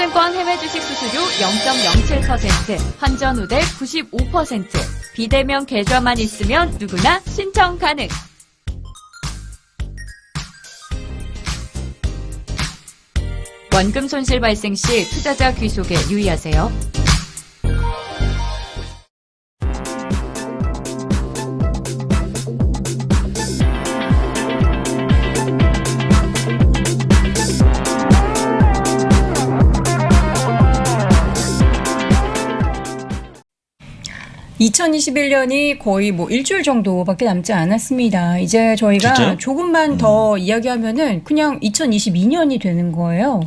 삼성증권 해외 주식 수수료 0.07%, 환전 후대 95%, 비대면 계좌만 있으면 누구나 신청 가능. 원금 손실 발생 시 투자자 귀속에 유의하세요. 2021년이 거의 뭐 일주일 정도밖에 남지 않았습니다. 이제 저희가 진짜요? 조금만 더 이야기하면은 그냥 2022년이 되는 거예요.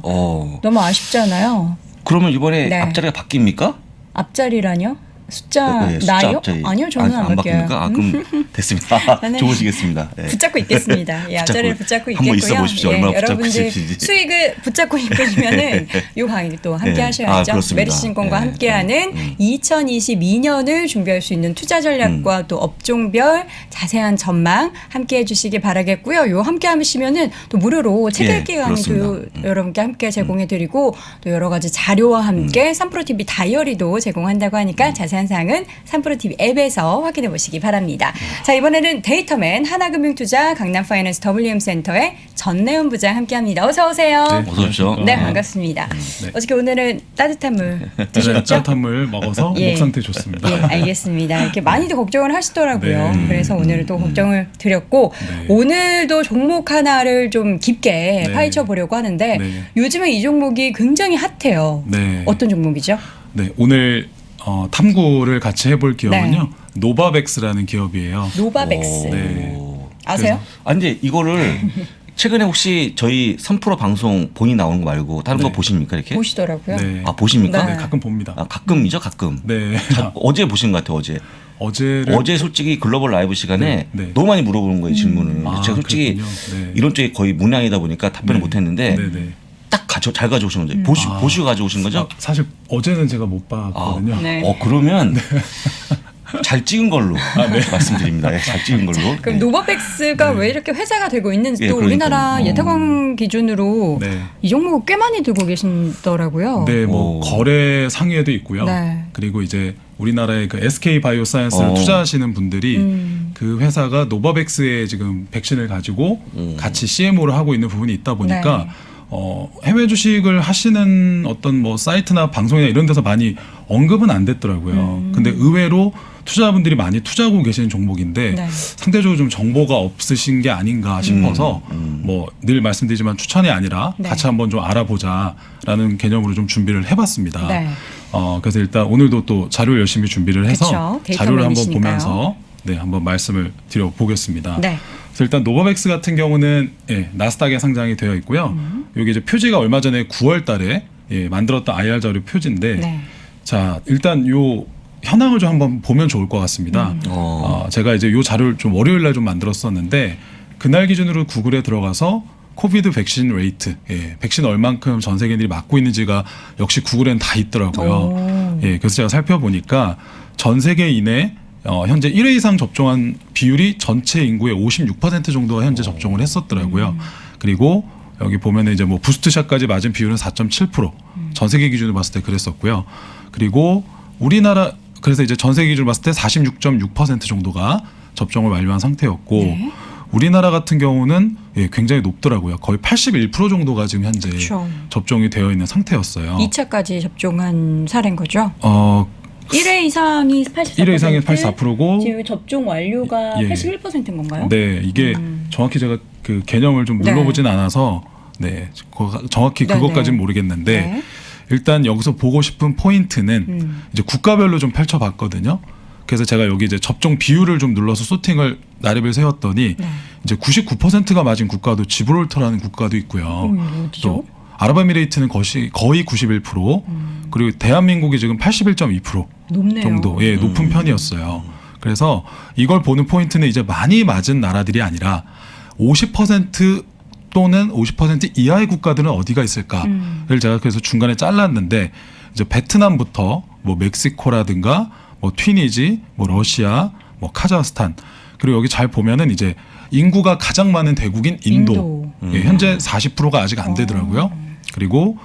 너무 아쉽잖아요. 그러면 이번에 네. 앞자리가 바뀝니까? 앞자리라뇨? 숫자 네, 숫자 나요? 앞자리. 아니요, 저는 안 바뀌어요. 바뀝니까? 그럼 됐습니다. 저는 좋으시겠습니다. 네. 붙잡고 있겠습니다. 예, 앞자리를 붙잡고 있겠고요. 한번 있어 보십시오. 얼마나 붙잡고 여러분들 있을지. 수익을 붙잡고 있으시면은 이 강의 또 함께 네. 하셔야죠. 그렇습니다. 메리츠증권과 네. 함께하는 2022년을 준비할 수 있는 투자 전략과 또 업종별 자세한 전망 함께 해주시기 바라겠고요. 요 함께 하시면은 또 무료로 책 예, 읽기 강의도 그렇습니다. 여러분께 함께 제공해드리고 또 여러 가지 자료와 함께 3프로TV 다이어리도 제공한다고 하니까 자세한 사항은 3프로TV 앱에서 확인해 보시기 바랍니다. 자, 이번에는 데이터맨 하나금융투자 강남파이낸스 WM센터의 전내훈 부장 함께합니다. 어서 오세요. 네, 어서 오십시오. 네, 반갑습니다. 네. 어저께 오늘은 따뜻한 물 네, 드셨죠? 따뜻한 물 먹어서 예. 목 상태 좋습니다. 예, 알겠습니다. 이렇게 많이들 걱정을 하시더라고요. 네. 그래서 오늘은 또 걱정을 드렸고 네. 오늘도 종목 하나를 좀 깊게 네. 파헤쳐 보려고 하는데 네. 요즘에 이 종목이 굉장히 핫해요. 네. 어떤 종목이죠? 네, 오늘 탐구를 같이 해볼 기업은요. 네. 노바백스라는 기업이에요. 노바백스. 네. 아세요? 근데 이거를 최근에 혹시 저희 3프로 방송 본인 나오는 거 말고 다른 거 네. 보십니까 이렇게? 보시더라고요. 네. 아 보십니까? 네, 가끔 봅니다. 아, 가끔이죠, 가끔. 네. 어제 보신 것 같아요, 어제. 어제를 어제 솔직히 글로벌 라이브 시간에 네, 네. 너무 많이 물어보는 거예요, 질문을. 아, 제가 솔직히 그렇군요. 네. 이런 쪽이 거의 문양이다 보니까 답변을 네. 못 했는데 네, 네. 딱 잘 가져오신 거죠. 보시고 가져오신 거죠? 사실 어제는 제가 못 봤거든요. 네. 그러면 잘 찍은 걸로 말씀드립니다. 네, 잘 찍은 걸로. 그럼 네. 노바백스가 왜 이렇게 회자가 되고 있는지 예, 또 우리나라 그러니까요. 예탁원 기준으로 네. 이 종목을 꽤 많이 들고 계시더라고요. 네, 뭐 오. 거래 상위에도 있고요. 네. 그리고 이제 우리나라의 그 SK 바이오사이언스를 투자하시는 분들이 그 회사가 노바백스의 지금 백신을 가지고 같이 CMO를 하고 있는 부분이 있다 보니까 네. 해외 주식을 하시는 어떤 뭐 사이트나 방송이나 이런 데서 많이 언급은 안 됐더라고요. 근데 의외로 투자자분들이 많이 투자하고 계시는 종목인데 네. 상대적으로 좀 정보가 없으신 게 아닌가 싶어서 뭐 늘 말씀드리지만 추천이 아니라 네. 같이 한번 좀 알아보자라는 개념으로 좀 준비를 해봤습니다. 네. 그래서 일단 오늘도 또 자료를 열심히 준비를 해서 그쵸. 자료를 한번 데이터맨이시니까요. 보면서 네, 한번 말씀을 드려보겠습니다. 네. 그래서 일단 노바백스 같은 경우는 나스닥에 상장이 되어 있고요. 여기 이제 표지가 얼마 전에 9월달에 만들었던 IR 자료 표지인데, 네. 자 일단 요 현황을 좀 한번 보면 좋을 것 같습니다. 제가 이제 요 자료를 좀 월요일날 좀 만들었었는데 그날 기준으로 구글에 들어가서 코비드 백신 레이트, 백신 얼만큼 전 세계인들이 맞고 있는지가 역시 구글엔 다 있더라고요. 그래서 제가 살펴보니까 전 세계인의 현재 1회 이상 접종한 비율이 전체 인구의 56% 정도가 현재 접종을 했었더라고요. 그리고 여기 보면은 이제 뭐 부스트샷까지 맞은 비율은 4.7%. 전 세계 기준으로 봤을 때 그랬었고요. 그리고 우리나라 그래서 이제 전 세계 기준으로 봤을 때 46.6% 정도가 접종을 완료한 상태였고 네. 우리나라 같은 경우는 굉장히 높더라고요. 거의 81% 정도가 지금 현재 그렇죠. 접종이 되어 있는 상태였어요. 2차까지 접종한 사례인 거죠? 1회 이상이 84%. 1회 이상이 84%고 지금 접종 완료가 예. 81%인 건가요? 네, 이게 정확히 제가 그 개념을 좀 눌러보진 않아서 정확히 네, 그것까지는 네. 모르겠는데 네. 일단 여기서 보고 싶은 포인트는 이제 국가별로 좀 펼쳐봤거든요. 그래서 제가 여기 이제 접종 비율을 좀 눌러서 소팅을 나래를 세웠더니 네. 이제 99%가 맞은 국가도 지브롤터라는 국가도 있고요. 어디죠? 또 아랍에미레이트는 거의 91%, 그리고 대한민국이 지금 81.2% 높네요. 정도 높은 편이었어요. 그래서 이걸 보는 포인트는 이제 많이 맞은 나라들이 아니라 50% 또는 50% 이하의 국가들은 어디가 있을까를 제가 그래서 중간에 잘랐는데 이제 베트남부터 뭐 멕시코라든가 뭐 튀니지, 뭐 러시아, 뭐 카자흐스탄, 그리고 여기 잘 보면은 이제 인구가 가장 많은 대국인 인도. 현재 40%가 아직 안 되더라고요. 그리고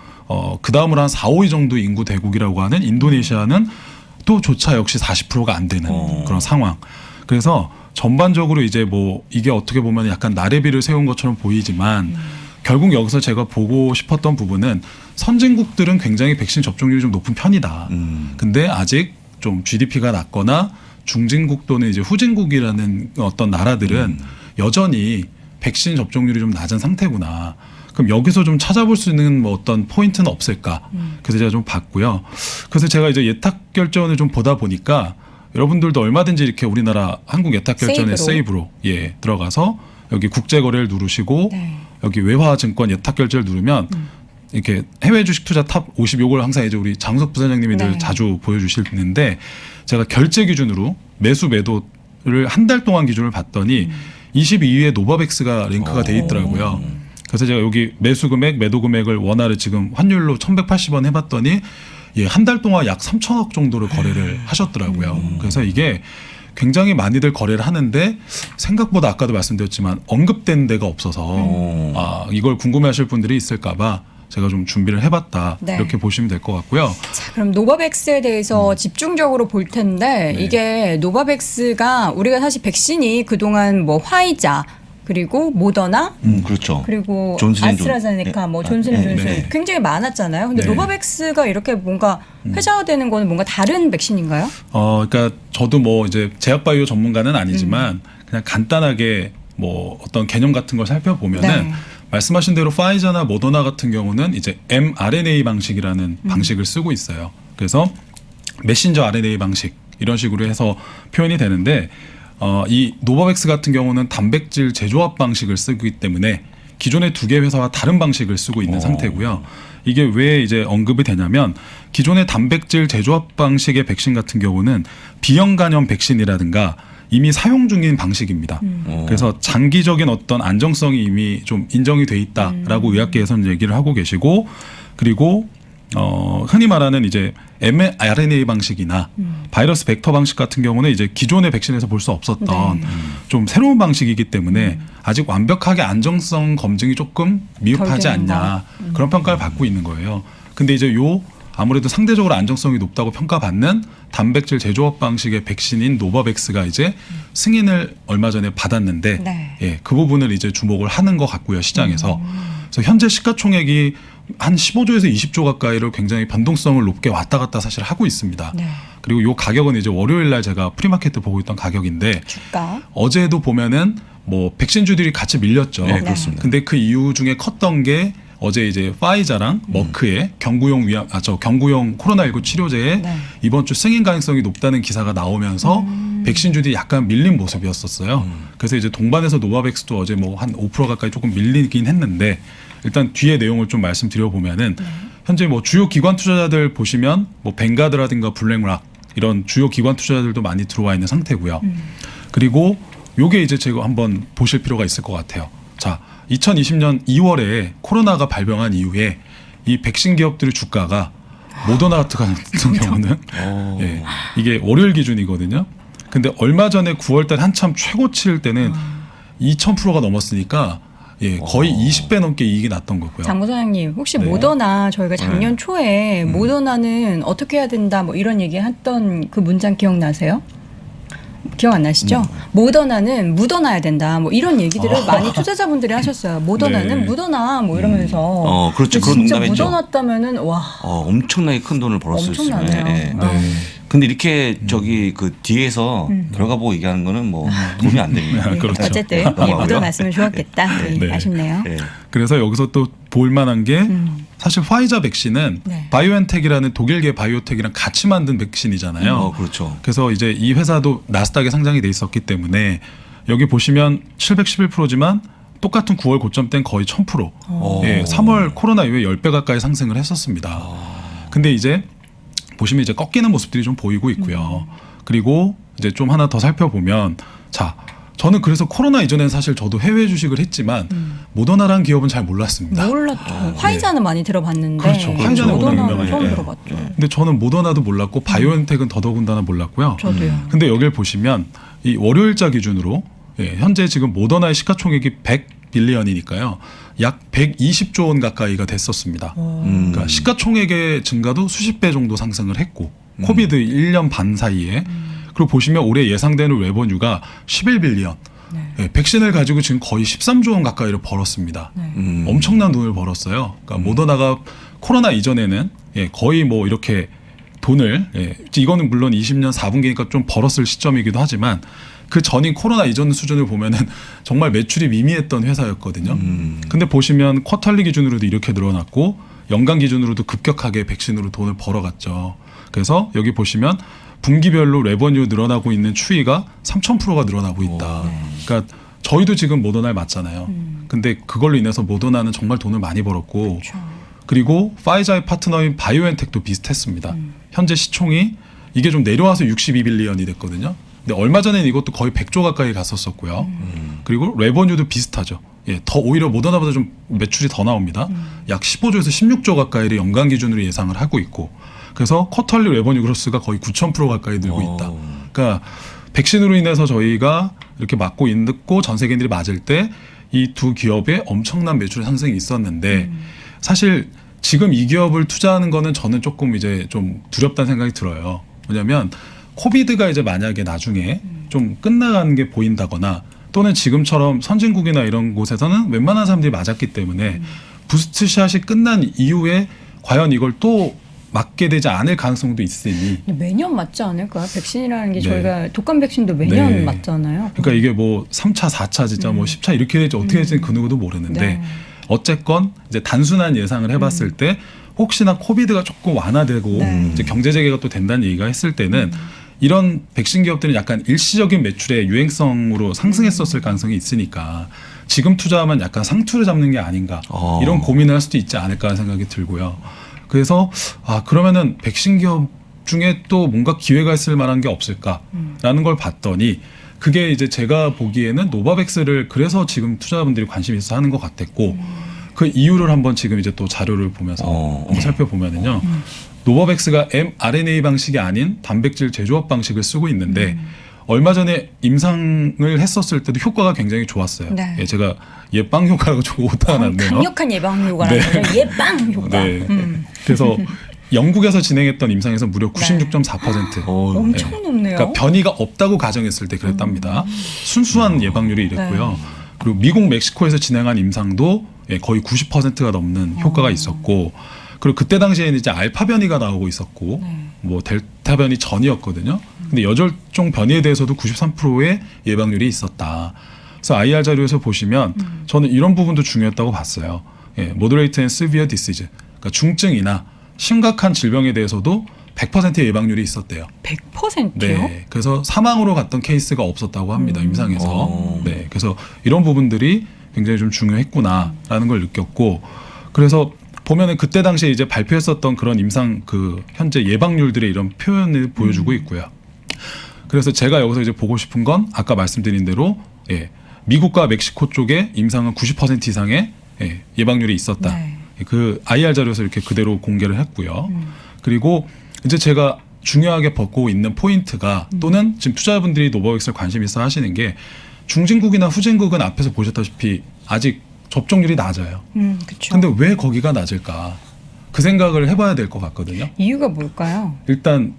그 다음으로 한 4, 5위 정도 인구 대국이라고 하는 인도네시아는 또 조차 역시 40%가 안 되는 그런 상황. 그래서 전반적으로 이제 뭐 이게 어떻게 보면 약간 나래비를 세운 것처럼 보이지만 결국 여기서 제가 보고 싶었던 부분은 선진국들은 굉장히 백신 접종률이 좀 높은 편이다. 근데 아직 좀 GDP가 낮거나 중진국 또는 이제 후진국이라는 어떤 나라들은 여전히 백신 접종률이 좀 낮은 상태구나. 그럼 여기서 좀 찾아볼 수 있는 뭐 어떤 포인트는 없을까? 그래서 제가 좀 봤고요. 그래서 제가 이제 예탁 결제원을 좀 보다 보니까 여러분들도 얼마든지 이렇게 우리나라 한국 예탁 결제원의 세이브로 예, 들어가서 여기 국제 거래를 누르시고 네. 여기 외화증권 예탁 결제를 누르면 이렇게 해외 주식 투자 탑 50 요걸 항상 이제 우리 장석 부사장님이 늘 네. 자주 보여주시는데 제가 결제 기준으로 매수 매도를 한 달 동안 기준을 봤더니 22위에 노바백스가 링크가 돼 있더라고요. 그래서 제가 여기 매수 금액, 매도 금액을 원화를 지금 환율로 1,180원 해봤더니 예, 한 달 동안 약 3천억 정도를 거래를 하셨더라고요. 그래서 이게 굉장히 많이들 거래를 하는데 생각보다 아까도 말씀드렸지만 언급된 데가 없어서 아, 이걸 궁금해하실 분들이 있을까봐 제가 좀 준비를 해봤다 네. 이렇게 보시면 될 것 같고요. 자, 그럼 노바백스에 대해서 집중적으로 볼 텐데 네. 이게 노바백스가 우리가 사실 백신이 그동안 뭐 화이자 그리고 모더나 그렇죠. 그리고 존슨앤존. 아스트라제네카, 뭐 존슨앤존슨 네. 굉장히 많았잖아요. 근데 네. 노바백스가 이렇게 뭔가 회자되는 거는 뭔가 다른 백신인가요? 그러니까 저도 뭐 이제 제약바이오 전문가는 아니지만 그냥 간단하게 뭐 어떤 개념 같은 걸 살펴보면은 네. 말씀하신 대로 파이자나 모더나 같은 경우는 이제 mRNA 방식이라는 방식을 쓰고 있어요. 그래서 메신저 RNA 방식 이런 식으로 해서 표현이 되는데 이 노바백스 같은 경우는 단백질 재조합 방식을 쓰기 때문에 기존의 두 개 회사와 다른 방식을 쓰고 있는 상태고요. 이게 왜 이제 언급이 되냐면 기존의 단백질 재조합 방식의 백신 같은 경우는 비형 간염 백신이라든가 이미 사용 중인 방식입니다. 그래서 장기적인 어떤 안정성이 이미 좀 인정이 돼 있다라고 의학계에서는 얘기를 하고 계시고 그리고 흔히 말하는 이제 mRNA 방식이나 바이러스 벡터 방식 같은 경우는 이제 기존의 백신에서 볼 수 없었던 좀 새로운 방식이기 때문에 아직 완벽하게 안정성 검증이 조금 미흡하지 덜 되는 않냐 그런 평가를 받고 있는 거예요. 근데 이제 요 아무래도 상대적으로 안정성이 높다고 평가받는 단백질 재조합 방식의 백신인 노바백스가 이제 승인을 얼마 전에 받았는데 네. 예, 그 부분을 이제 주목을 하는 것 같고요 시장에서. 그래서 현재 시가총액이 한 15조에서 20조 가까이를 굉장히 변동성을 높게 왔다 갔다 사실 하고 있습니다. 네. 그리고 요 가격은 이제 월요일 날 제가 프리마켓 때 보고 있던 가격인데 주가. 어제도 보면은 뭐 백신주들이 같이 밀렸죠. 네, 그렇습니다. 근데 그 이유 중에 컸던 게 어제 이제 파이자랑 머크의 경구용 경구용 코로나19 치료제에 네. 이번 주 승인 가능성이 높다는 기사가 나오면서 백신주들이 약간 밀린 모습이었었어요. 그래서 이제 동반해서 노바백스도 어제 뭐 한 5% 가까이 조금 밀리긴 했는데 일단 뒤에 내용을 좀 말씀드려 보면은 현재 뭐 주요 기관 투자자들 보시면 뭐 뱅가드라든가 블랙락 이런 주요 기관 투자자들도 많이 들어와 있는 상태고요. 그리고 요게 이제 제가 한번 보실 필요가 있을 것 같아요. 자, 2020년 2월에 코로나가 발병한 이후에 이 백신 기업들의 주가가 모더나 같은 경우는 예, 이게 월요일 기준이거든요. 근데 얼마 전에 9월 달 한참 최고치일 때는 2000%가 넘었으니까 예, 거의 20배 넘게 이익이 났던 거고요. 장 부사장님 혹시 네. 모더나 저희가 작년 초에 모더나는 어떻게 해야 된다 뭐 이런 얘기 했던 그 문장 기억나세요? 기억 안 나시죠? 모더나는 묻어놔야 된다. 뭐 이런 얘기들을 많이 투자자분들이 하셨어요. 모더나는 네. 묻어놔 뭐 이러면서. 그렇죠. 근데 그런 진짜 농담했죠. 묻어놨다면은 와 엄청나게 큰 돈을 벌었을 수 있어요. 엄청나네요. 예, 예. 네. 근데 이렇게 저기 그 뒤에서 결과 보고 얘기하는 거는 뭐 도움이 안 됩니다. 그렇죠. 어쨌든 예, 넘어가고요. 묻어놨으면 좋았겠다. 예, 네. 아쉽네요. 예. 그래서 여기서 또 볼만한 게 사실 화이자 백신은 네. 바이오엔텍이라는 독일계 바이오텍이랑 같이 만든 백신이잖아요. 그렇죠. 그래서 이제 이 회사도 나스닥에 상장이 돼 있었기 때문에 여기 보시면 711%지만 똑같은 9월 고점 때는 거의 1000%. 예, 3월 코로나 이후에 10배 가까이 상승을 했었습니다. 근데 이제 보시면 이제 꺾이는 모습들이 좀 보이고 있고요. 그리고 이제 좀 하나 더 살펴보면 자, 저는 그래서 코로나 이전엔 사실 저도 해외 주식을 했지만 모더나라는 기업은 잘 몰랐습니다. 몰랐죠. 화이자는 많이 들어봤는데 그렇죠. 화이자는 워낙 모더나는 유명하니까. 처음 예. 들어봤죠. 근데 저는 모더나도 몰랐고 바이오엔텍은 더더군다나 몰랐고요. 저도요. 근데 여기를 보시면 이 월요일자 기준으로 예, 현재 지금 모더나의 시가총액이 100 빌리언이니까요. 약 120조 원 가까이가 됐었습니다. 그러니까 시가총액의 증가도 수십 배 정도 상승을 했고 코비드 1년 반 사이에 그리고 보시면 올해 예상되는 레버뉴가 11빌리언. 네, 백신을 가지고 지금 거의 13조 원 가까이를 벌었습니다. 엄청난 돈을 벌었어요. 그러니까 모더나가 코로나 이전에는 거의 뭐 이렇게 돈을 이거는 물론 20년 4분기니까 좀 벌었을 시점이기도 하지만 그 전인 코로나 이전 수준을 보면은 정말 매출이 미미했던 회사였거든요. 근데 보시면 쿼털리 기준으로도 이렇게 늘어났고 연간 기준으로도 급격하게 백신으로 돈을 벌어갔죠. 그래서 여기 보시면 분기별로 레버뉴 늘어나고 있는 추이가 3,000%가 늘어나고 있다. 그러니까 저희도 지금 모더나를 맞잖아요. 근데 그걸로 인해서 모더나는 정말 돈을 많이 벌었고 그렇죠. 그리고 파이자의 파트너인 바이오엔텍도 비슷했습니다. 현재 시총이 이게 좀 내려와서 62빌리언이 됐거든요. 근데 얼마 전에는 이것도 거의 100조 가까이 갔었었고요. 그리고 레버뉴도 비슷하죠. 더 오히려 모더나보다 좀 매출이 더 나옵니다. 약 15조에서 16조 가까이를 연간 기준으로 예상을 하고 있고 그래서 쿼털리 레버뉴 그로스가 거의 9,000% 가까이 늘고 있다. 그러니까 백신으로 인해서 저희가 이렇게 맞고 있고 전 세계인들이 맞을 때 이 두 기업의 엄청난 매출 상승이 있었는데 사실 지금 이 기업을 투자하는 거는 저는 조금 이제 좀 두렵다는 생각이 들어요. 왜냐하면 코비드가 이제 만약에 나중에 좀 끝나가는 게 보인다거나 또는 지금처럼 선진국이나 이런 곳에서는 웬만한 사람들이 맞았기 때문에 부스트샷이 끝난 이후에 과연 이걸 또 맞게 되지 않을 가능성도 있으니 매년 맞지 않을까요? 백신이라는 게 네. 저희가 독감 백신도 매년 네. 맞잖아요. 그러니까 이게 뭐 3차, 4차 진짜 뭐 10차 이렇게 될지 어떻게 될지는 그 누구도 모르는데 네. 어쨌건 이제 단순한 예상을 해봤을 때 혹시나 코비드가 조금 완화되고 네. 이제 경제 재개가 또 된다는 얘기가 했을 때는 이런 백신 기업들은 약간 일시적인 매출의 유행성으로 상승했었을 가능성이 있으니까 지금 투자하면 약간 상투를 잡는 게 아닌가 이런 고민을 할 수도 있지 않을까 하는 생각이 들고요. 그래서 그러면은 백신 기업 중에 또 뭔가 기회가 있을 만한 게 없을까라는 걸 봤더니 그게 이제 제가 보기에는 노바백스를 그래서 지금 투자자분들이 관심 있어 하는 것 같았고 그 이유를 한번 지금 이제 또 자료를 보면서 한번 살펴보면은요. 노바백스가 mRNA 방식이 아닌 단백질 제조업 방식을 쓰고 있는데 얼마 전에 임상을 했었을 때도 효과가 굉장히 좋았어요. 네. 예, 제가 예방 효과가 좀 오다가 났네요. 강력한 예방 효과라는 네. 거죠. 예방 효과. 네. 그래서 영국에서 진행했던 임상에서 무려 96.4%. 엄청 높네요. 그러니까 변이가 없다고 가정했을 때 그랬답니다. 순수한 예방률이 이랬고요. 그리고 미국, 멕시코에서 진행한 임상도 거의 90%가 넘는 효과가 있었고, 그리고 그때 당시에는 이제 알파 변이가 나오고 있었고, 뭐 델타 변이 전이었거든요. 근데 여절종 변이에 대해서도 93%의 예방률이 있었다. 그래서 IR 자료에서 보시면 저는 이런 부분도 중요했다고 봤어요. Moderate and Severe Disease, 그러니까 중증이나 심각한 질병에 대해서도 100%의 예방률이 있었대요. 100%요? 네, 그래서 사망으로 갔던 케이스가 없었다고 합니다. 임상에서. 네, 그래서 이런 부분들이 굉장히 좀 중요했구나라는 걸 느꼈고, 그래서 보면은 그때 당시에 이제 발표했었던 그런 임상 그 현재 예방률들의 이런 표현을 보여주고 있고요. 그래서 제가 여기서 이제 보고 싶은 건 아까 말씀드린 대로 미국과 멕시코 쪽에 임상은 90% 이상의 예방률이 있었다. 네. 그 IR 자료에서 이렇게 그대로 공개를 했고요. 그리고 이제 제가 중요하게 벗고 있는 포인트가 또는 지금 투자자분들이 노바백스를 관심 있어 하시는 게 중진국이나 후진국은 앞에서 보셨다시피 아직 접종률이 낮아요. 그렇죠. 근데 왜 거기가 낮을까? 그 생각을 해봐야 될 것 같거든요. 이유가 뭘까요? 일단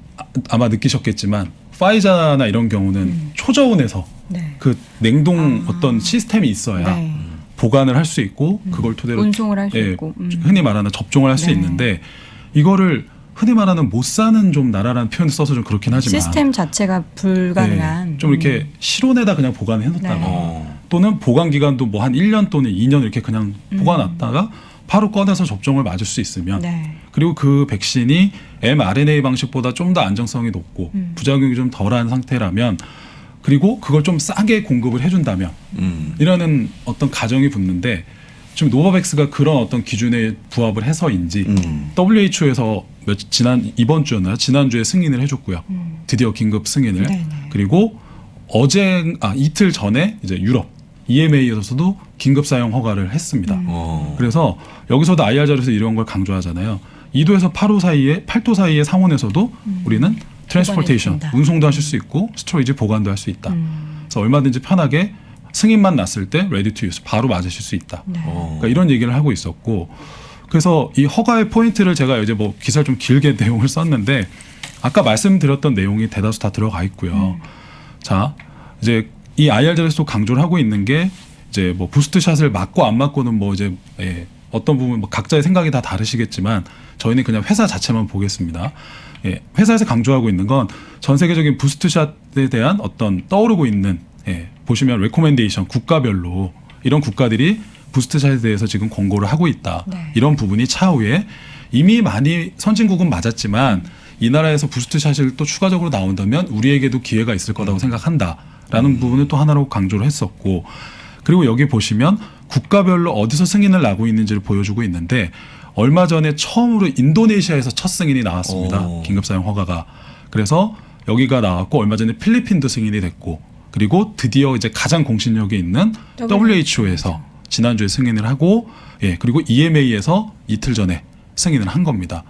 아마 느끼셨겠지만 파이자나 이런 경우는 초저온에서 네. 그 냉동 어떤 시스템이 있어야 네. 보관을 할 수 있고 그걸 토대로 운송을 할 수 있고. 흔히 말하는 접종을 할 수 네. 있는데 이거를 흔히 말하는 못 사는 좀 나라라는 표현을 써서 좀 그렇긴 하지만 시스템 자체가 불가능한. 좀 이렇게 실온에다 그냥 보관해 놓다가 네. 또는 보관 기간도 뭐 한 1년 또는 2년 이렇게 그냥 보관놨다가 바로 꺼내서 접종을 맞을 수 있으면 네. 그리고 그 백신이 mRNA 방식보다 좀 더 안정성이 높고 부작용이 좀 덜한 상태라면 그리고 그걸 좀 싸게 공급을 해준다면 이라는 어떤 가정이 붙는데 지금 노바백스가 그런 어떤 기준에 부합을 해서인지 WHO에서 이번 주였나요? 지난주에 승인을 해줬고요. 드디어 긴급 승인을. 네네. 그리고 이틀 전에 이제 유럽 EMA에서도 긴급 사용 허가를 했습니다. 그래서 여기서도 IR 자료에서 이런 걸 강조하잖아요. 2도에서 8도 사이의 상온에서도 우리는 트랜스포테이션, 보관해준다. 운송도 하실 수 있고 스토리지 보관도 할 수 있다. 그래서 얼마든지 편하게 승인만 났을 때 ready to use 바로 맞으실 수 있다. 그러니까 이런 얘기를 하고 있었고 그래서 이 허가의 포인트를 제가 이제 뭐 기사를 좀 길게 내용을 썼는데 아까 말씀드렸던 내용이 대다수 다 들어가 있고요. 자 이제 이 IR자에서 강조를 하고 있는 게 이제 뭐 부스트샷을 맞고 안 맞고는 뭐 이제 어떤 부분 뭐 각자의 생각이 다 다르시겠지만 저희는 그냥 회사 자체만 보겠습니다. 회사에서 강조하고 있는 건 전 세계적인 부스트샷에 대한 어떤 떠오르고 있는 보시면 레코멘데이션 국가별로 이런 국가들이 부스트샷에 대해서 지금 권고를 하고 있다. 네. 이런 부분이 차후에 이미 많이 선진국은 맞았지만 이 나라에서 부스트샷을 또 추가적으로 나온다면 우리에게도 기회가 있을 거라고 생각한다라는 부분을 또 하나로 강조를 했었고 그리고 여기 보시면 국가별로 어디서 승인을 나고 있는지를 보여주고 있는데 얼마 전에 처음으로 인도네시아에서 첫 승인이 나왔습니다. 긴급사용 허가가. 그래서 여기가 나왔고 얼마 전에 필리핀도 승인이 됐고 그리고 드디어 이제 가장 공신력이 있는 WHO에서 지난주에 승인을 하고 그리고 EMA에서 이틀 전에 승인을 한 겁니다.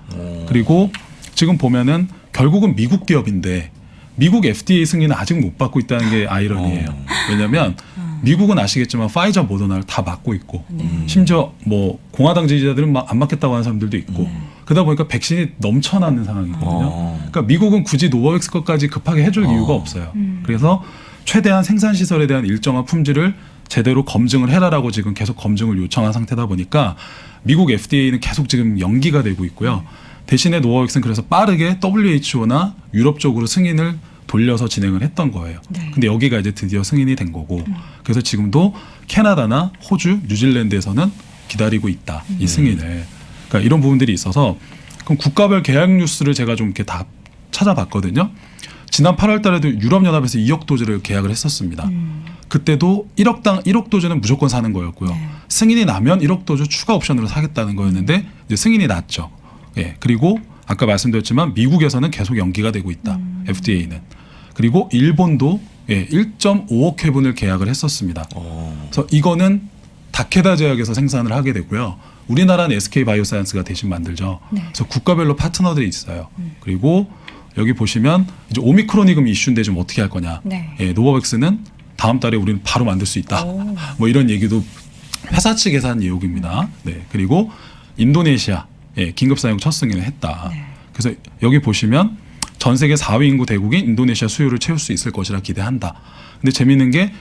그리고 지금 보면은 결국은 미국 기업인데 미국 FDA 승인을 아직 못 받고 있다는 게 아이러니예요. 왜냐하면 미국은 아시겠지만 파이저, 모더나를 다 맞고 있고 심지어 뭐 공화당 지지자들은 막 안 맞겠다고 하는 사람들도 있고 그러다 보니까 백신이 넘쳐나는 상황이거든요. 그러니까 미국은 굳이 노바백스 것까지 급하게 해줄 이유가 없어요. 그래서 최대한 생산 시설에 대한 일정한 품질을 제대로 검증을 해라라고 지금 계속 검증을 요청한 상태다 보니까 미국 FDA는 계속 지금 연기가 되고 있고요. 대신에 노바백스는 그래서 빠르게 WHO나 유럽 쪽으로 승인을 돌려서 진행을 했던 거예요. 근데 여기가 이제 드디어 승인이 된 거고 그래서 지금도 캐나다나 호주, 뉴질랜드에서는 기다리고 있다. 이 승인을. 그러니까 이런 부분들이 있어서 그럼 국가별 계약 뉴스를 제가 좀 이렇게 다 찾아봤거든요. 지난 8월 달에도 유럽연합에서 2억 도즈를 계약을 했었습니다. 그때도 1억당 1억 도즈는 무조건 사는 거였고요. 승인이 나면 1억 도즈 추가 옵션으로 사겠다는 거였는데 이제 승인이 났죠. 그리고 아까 말씀드렸지만 미국에서는 계속 연기가 되고 있다. FDA는. 그리고 일본도 1.5억 회분을 계약을 했었습니다. 그래서 이거는 다케다 제약에서 생산을 하게 되고요. 우리나라는 SK 바이오사이언스가 대신 만들죠. 그래서 국가별로 파트너들이 있어요. 그리고 여기 보시면 이제 오미크론이 그럼 이슈인데 좀 어떻게 할 거냐. 노바백스는 다음 달에 우리는 바로 만들 수 있다. 뭐 이런 얘기도 회사 측에서 한 내용입니다. 그리고 인도네시아 긴급 사용 첫 승인을 했다. 그래서 여기 보시면 전 세계 4위 인구 대국인 인도네시아 수요를 채울 수 있을 것이라 기대한다. 근데 재미있는 게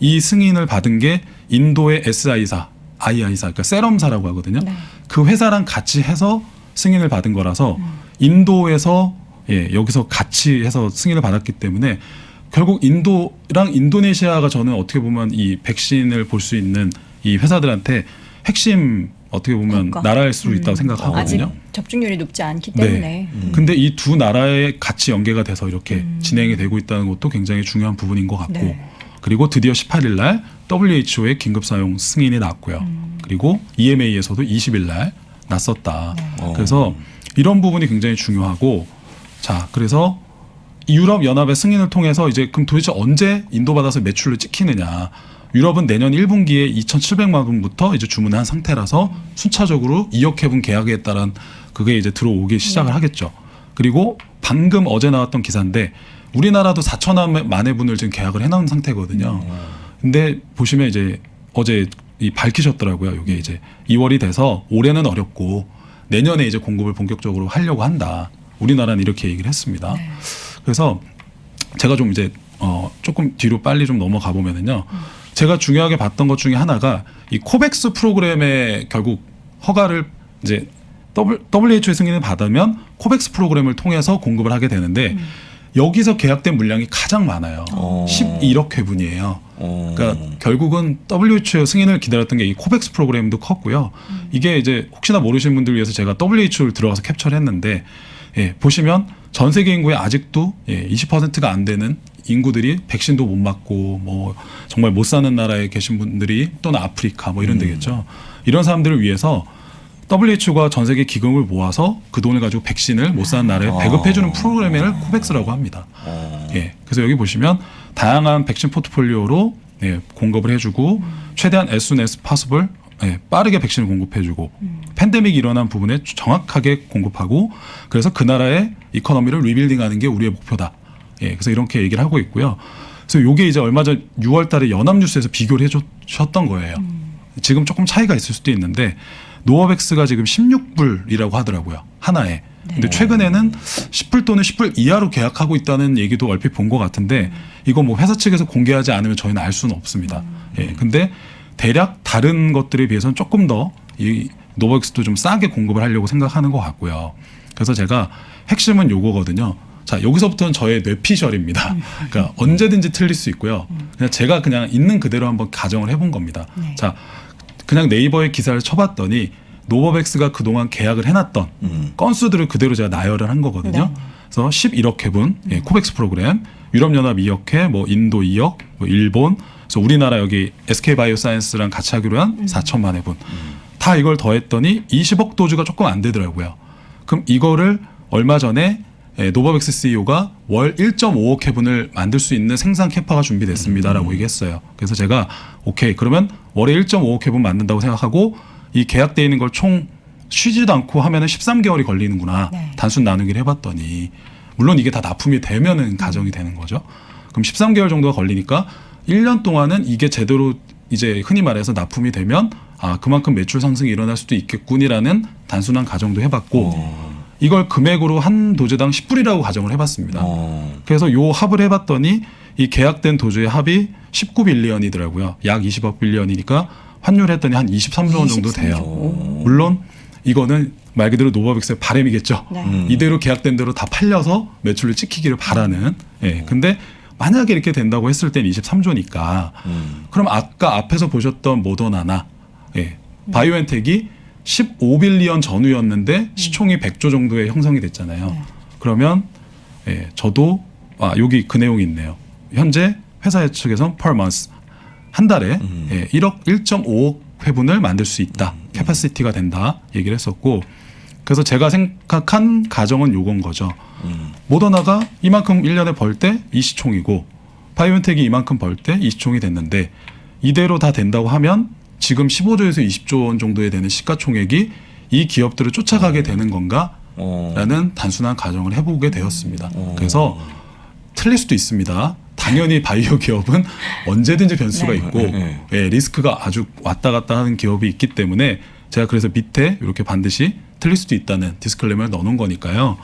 이 승인을 받은 게 인도의 SI사, II사, 그러니까 세럼사라고 하거든요. 그 회사랑 같이 해서 승인을 받은 거라서 인도에서 여기서 같이 해서 승인을 받았기 때문에 결국 인도랑 인도네시아가 저는 어떻게 보면 이 백신을 볼 수 있는 이 회사들한테 핵심 어떻게 보면 나라일 수 있다고 생각하거든요. 아직 접종률이 높지 않기 때문에. 근데 이 두 나라에 같이 연계가 돼서 이렇게 진행이 되고 있다는 것도 굉장히 중요한 부분인 것 같고 그리고 드디어 18일 날 WHO의 긴급 사용 승인이 났고요. 그리고 EMA에서도 20일 날 났었다. 그래서 이런 부분이 굉장히 중요하고 자, 그래서 유럽 연합의 승인을 통해서 이제 그럼 도대체 언제 인도 받아서 매출을 찍히느냐? 유럽은 내년 1분기에 2,700만 원부터 이제 주문한 상태라서 순차적으로 2억 회분 계약에 따른 그게 이제 들어오기 시작을 하겠죠. 그리고 방금 어제 나왔던 기사인데 우리나라도 4천만 회분을 지금 계약을 해놓은 상태거든요. 근데 보시면 이제 어제 이 밝히셨더라고요. 이게 이제 2월이 돼서 올해는 어렵고 내년에 이제 공급을 본격적으로 하려고 한다. 우리나라는 이렇게 얘기를 했습니다. 그래서 제가 좀 이제 조금 뒤로 빨리 좀 넘어가 보면은요. 제가 중요하게 봤던 것 중에 하나가 이 코백스 프로그램의 결국 허가를 이제 WHO의 승인을 받으면 코백스 프로그램을 통해서 공급을 하게 되는데 여기서 계약된 물량이 가장 많아요. 11억 회분이에요. 그러니까 결국은 WHO 승인을 기다렸던 게 이 코백스 프로그램도 컸고요. 이게 이제 혹시나 모르시는 분들 위해서 제가 WHO를 들어가서 캡처를 했는데 보시면 전 세계 인구의 아직도 20%가 안 되는 인구들이 백신도 못 맞고 뭐 정말 못 사는 나라에 계신 분들이 또는 아프리카 뭐 이런 데겠죠. 이런 사람들을 위해서 WHO가 전 세계 기금을 모아서 그 돈을 가지고 백신을 못 사는 나라에 배급해주는 프로그램을 코백스라고 합니다. 그래서 여기 보시면 다양한 백신 포트폴리오로 공급을 해주고 최대한 as soon as possible 빠르게 백신을 공급해주고 팬데믹이 일어난 부분에 정확하게 공급하고 그래서 그 나라의 이코노미를 리빌딩하는 게 우리의 목표다. 그래서 이렇게 얘기를 하고 있고요. 그래서 요게 이제 얼마 전 6월달에 연합뉴스에서 비교를 해주셨던 거예요. 지금 조금 차이가 있을 수도 있는데 노바백스가 지금 16불이라고 하더라고요. 하나에. 근데 최근에는 10불 또는 10불 이하로 계약하고 있다는 얘기도 얼핏 본 것 같은데 이거 뭐 회사 측에서 공개하지 않으면 저희는 알 수는 없습니다. 예. 근데 대략 다른 것들에 비해서는 조금 더 이 노바백스도 좀 싸게 공급을 하려고 생각하는 것 같고요. 그래서 제가 핵심은 요거거든요. 자, 여기서부터는 저의 뇌피셜입니다. 그러니까 언제든지 틀릴 수 있고요. 그냥 제가 그냥 있는 그대로 한번 가정을 해본 겁니다. 네. 자, 그냥 네이버에 기사를 쳐봤더니 노바백스가 그동안 계약을 해놨던 건수들을 그대로 제가 나열을 한 거거든요. 네. 그래서 11억 회분 코백스 프로그램, 유럽연합 2억 회, 뭐 인도 2억, 뭐 일본, 그래서 우리나라 여기 SK바이오사이언스랑 같이 하기로 한 4천만 회분. 다 이걸 더했더니 20억 도주가 조금 안 되더라고요. 그럼 이거를 얼마 전에 노바백스 CEO가 월 1.5억 회분을 만들 수 있는 생산 캐파가 준비됐습니다라고 얘기했어요. 그래서 제가 오케이 그러면 월에 1.5억 회분 만든다고 생각하고 이 계약돼 있는 걸 총 쉬지도 않고 하면은 13개월이 걸리는구나. 네. 단순 나누기를 해봤더니 물론 이게 다 납품이 되면은 가정이 되는 거죠. 그럼 13개월 정도가 걸리니까 1년 동안은 이게 제대로 이제 흔히 말해서 납품이 되면 아 그만큼 매출 상승이 일어날 수도 있겠군이라는 단순한 가정도 해봤고 이걸 금액으로 한 도제당 10불이라고 가정을 해봤습니다. 그래서 요 합을 해봤더니 이 계약된 도주의 합이 19빌리언이더라고요. 약 20억 빌리언이니까 환율했더니 한 23조 원 정도 돼요. 물론 이거는 말 그대로 노바백스의 바람이겠죠. 네. 이대로 계약된 대로 다 팔려서 매출을 찍히기를 바라는. 예. 근데 만약에 이렇게 된다고 했을 땐 23조니까 그럼 아까 앞에서 보셨던 모더나나 예. 바이오엔텍이 15빌리언 전후였는데 시총이 100조 정도에 형성이 됐잖아요. 네. 그러면 예, 저도 여기 그 내용이 있네요. 현재 회사 측에서는 per month 한 달에 1.5억 회분을 만들 수 있다. 캐파시티가 된다 얘기를 했었고 그래서 제가 생각한 가정은 요건 거죠. 모더나가 이만큼 1년에 벌 때 이 시총이고 바이오엔텍이 이만큼 벌 때 이 시총이 됐는데 이대로 다 된다고 하면 지금 15조에서 20조 원 정도에 되는 시가총액이 이 기업들을 쫓아가게 되는 건가? 라는 단순한 가정을 해보게 되었습니다. 그래서 틀릴 수도 있습니다. 당연히 바이오 기업은 언제든지 변수가 네. 있고 예, 리스크가 아주 왔다 갔다 하는 기업이 있기 때문에 제가 그래서 밑에 이렇게 반드시 틀릴 수도 있다는 디스클레이머를 넣어놓은 거니까요.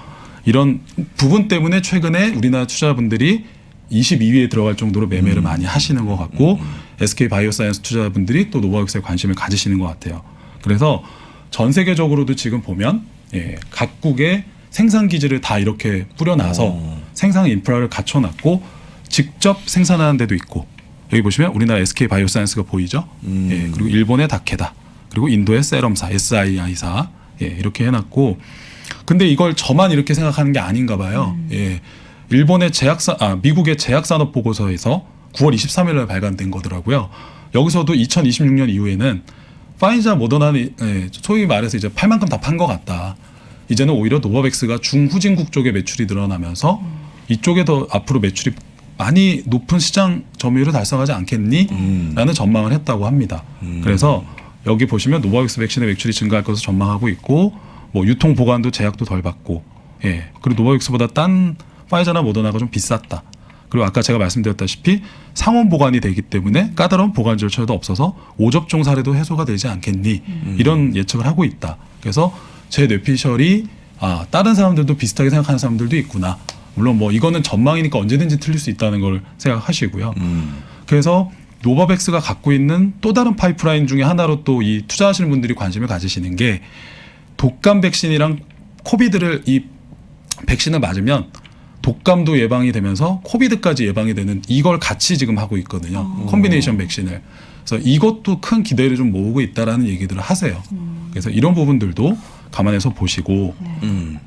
이런 부분 때문에 최근에 우리나라 투자자분들이 22위에 들어갈 정도로 매매를 많이 하시는 것 같고 SK바이오사이언스 투자자분들이 또 노바백스에 관심을 가지시는 것 같아요. 그래서 전 세계적으로도 지금 보면 예, 각국의 생산 기지를 다 이렇게 뿌려놔서 생산 인프라를 갖춰놨고 직접 생산하는 데도 있고 여기 보시면 우리나라 SK바이오사이언스가 보이죠. 예, 그리고 일본의 다케다 그리고 인도의 세럼사 SII사 예, 이렇게 해놨고 근데 이걸 저만 이렇게 생각하는 게 아닌가 봐요. 예, 일본의 미국의 제약산업 보고서에서 9월 23일에 발간된 거더라고요. 여기서도 2026년 이후에는 파이자 모더나는 소위 말해서 이제 팔 만큼 다 판 것 같다. 이제는 오히려 노바백스가 중후진국 쪽에 매출이 늘어나면서 이쪽에 더 앞으로 매출이 많이 높은 시장 점유율을 달성하지 않겠니? 라는 전망을 했다고 합니다. 그래서 여기 보시면 노바백스 백신의 매출이 증가할 것을 전망하고 있고 뭐 유통 보관도 제약도 덜 받고 예. 그리고 노바백스보다 딴 파이자나 모더나가 좀 비쌌다. 그리고 아까 제가 말씀드렸다시피 상온 보관이 되기 때문에 까다로운 보관 절차도 없어서 오접종 사례도 해소가 되지 않겠니? 이런 예측을 하고 있다. 그래서 제 뇌피셜이 다른 사람들도 비슷하게 생각하는 사람들도 있구나. 물론 뭐 이거는 전망이니까 언제든지 틀릴 수 있다는 걸 생각하시고요. 그래서 노바백스가 갖고 있는 또 다른 파이프라인 중에 하나로 또 이 투자하시는 분들이 관심을 가지시는 게 독감 백신이랑 코비드를 이 백신을 맞으면 독감도 예방이 되면서 코비드까지 예방이 되는 이걸 같이 지금 하고 있거든요. 콤비네이션 백신을. 그래서 이것도 큰 기대를 좀 모으고 있다라는 얘기들을 하세요. 그래서 이런 부분들도 감안해서 보시고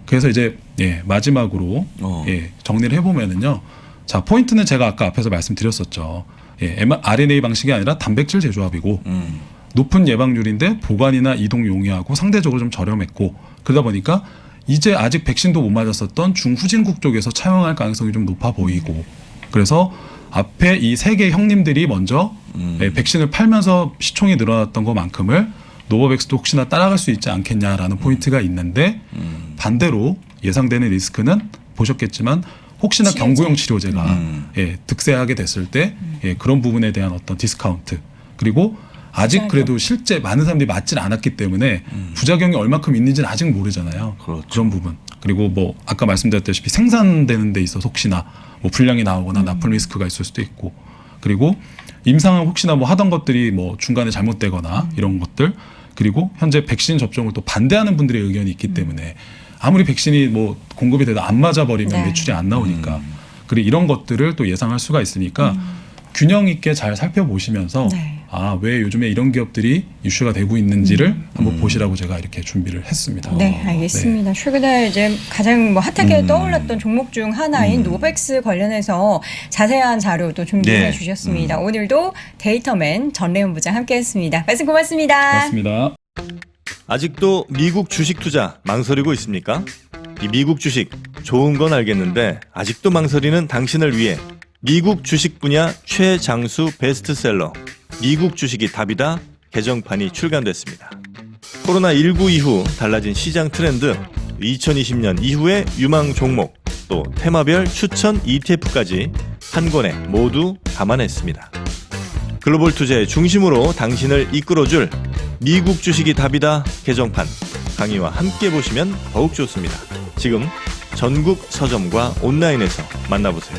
그래서 이제 예, 마지막으로 예, 정리를 해보면은요. 자 포인트는 제가 아까 앞에서 말씀드렸었죠. 예, RNA 방식이 아니라 단백질 재조합이고 높은 예방률인데 보관이나 이동 용이하고 상대적으로 좀 저렴했고 그러다 보니까 이제 아직 백신도 못 맞았었던 중후진국 쪽에서 차용할 가능성이 좀 높아 보이고 그래서 앞에 이 세 개 형님들이 먼저 백신을 팔면서 시총이 늘어났던 것만큼을 노바백스도 혹시나 따라갈 수 있지 않겠냐라는 포인트가 있는데 반대로 예상되는 리스크는 보셨겠지만 혹시나 치료제. 경구용 치료제가 예, 득세하게 됐을 때 예, 그런 부분에 대한 어떤 디스카운트 그리고 아직 부작용. 그래도 실제 많은 사람들이 맞질 않았기 때문에 부작용이 얼마큼 있는지는 아직 모르잖아요. 그렇죠. 그런 부분. 그리고 뭐 아까 말씀드렸다시피 생산되는 데 있어서 혹시나 뭐 불량이 나오거나 납품 리스크가 있을 수도 있고 그리고 임상은 혹시나 뭐 하던 것들이 뭐 중간에 잘못되거나 이런 것들 그리고 현재 백신 접종을 또 반대하는 분들의 의견이 있기 때문에 아무리 백신이 뭐 공급이 돼도 안 맞아버리면 네. 매출이 안 나오니까 그리고 이런 것들을 또 예상할 수가 있으니까 균형 있게 잘 살펴보시면서 네. 아, 왜 요즘에 이런 기업들이 이슈가 되고 있는지를 한번 보시라고 제가 이렇게 준비를 했습니다. 네, 알겠습니다. 최근에 이제 가장 뭐 핫하게 떠올랐던 종목 중 하나인 노백스 관련해서 자세한 자료도 준비해 네. 주셨습니다. 오늘도 데이터맨 전래훈 부장 함께했습니다. 말씀 고맙습니다. 고맙습니다. 아직도 미국 주식 투자 망설이고 있습니까? 이 미국 주식 좋은 건 알겠는데 아직도 망설이는 당신을 위해 미국 주식 분야 최장수 베스트셀러 미국 주식이 답이다 개정판이 출간됐습니다. 코로나19 이후 달라진 시장 트렌드, 2020년 이후의 유망 종목, 또 테마별 추천 ETF까지 한 권에 모두 담아냈습니다. 글로벌 투자의 중심으로 당신을 이끌어줄 미국 주식이 답이다 개정판 강의와 함께 보시면 더욱 좋습니다. 지금 전국 서점과 온라인에서 만나보세요.